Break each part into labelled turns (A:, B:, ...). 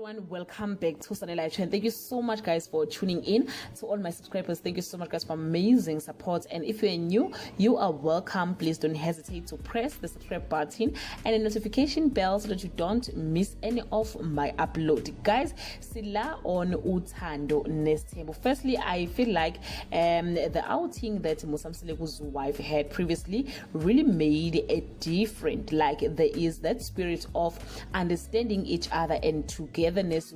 A: everyone, welcome back to Sanela Channel. Thank you so much guys for tuning in. To all my subscribers, thank you so much guys for amazing support, and if you're new, you are welcome. Please don't hesitate to press the subscribe button and the notification bell so that you don't miss any of my upload. Guys, sila on Uthando nesithembu. Firstly, I feel like the outing that Mseleku's wife had previously really made a difference. Like, there is that spirit of understanding each other and togetherness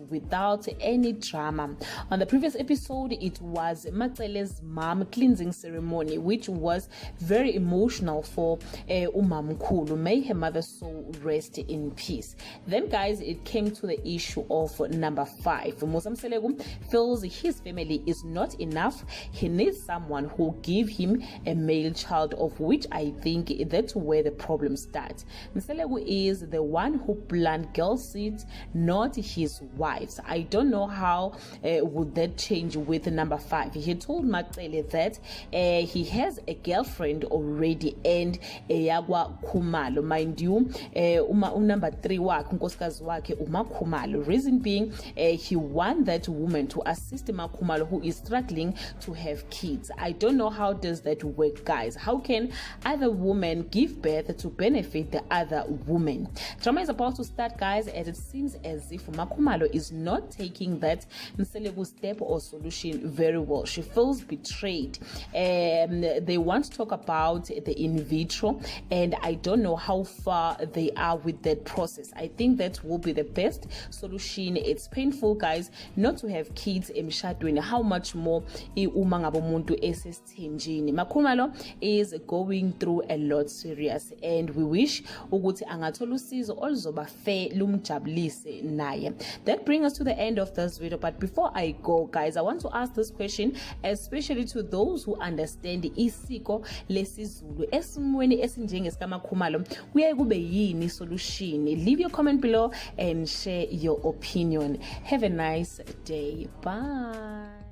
A: without any drama. On the previous episode, it was Makhumalo's mom cleansing ceremony, which was very emotional for Makhumalo. May her mother soul rest in peace. Then guys, it came to the issue of number 5. Mseleku feels his family is not enough. He needs someone who give him a male child, of which I think that's where the problem starts. Mseleku is the one who planned girl seeds, not his wives. I don't know how would that change with number 5. He told Makhumalo that he has a girlfriend already and Makhumalo. Mind you, number 3 wakhe unkosikazi wakhe uMakhumalo. Reason being, he want that woman to assist Makhumalo, who is struggling to have kids. I don't know how does that work, guys. How can other women give birth to benefit the other woman? Drama is about to start, guys, as it seems as if Makhumalo is not taking that Mseleku step or solution very well. She feels betrayed. They want to talk about the in vitro, and I don't know how far they are with that process. I think that will be the best solution. It's painful, guys, not to have kids emshadweni. How much more uma ngabe umuntu esesithenjini. Makhumalo is going through a lot serious, and we wish ukuthi angathola usizo oluzoba fair lumjabulise naye. That brings us to the end of this video, but before I go, guys, I want to ask this question, especially to those who understand isiko lesizulu. Esimweni esinjengesika Makhumalo, kuye kube yini solution? Leave your comment below and share your opinion. Have a nice day. Bye.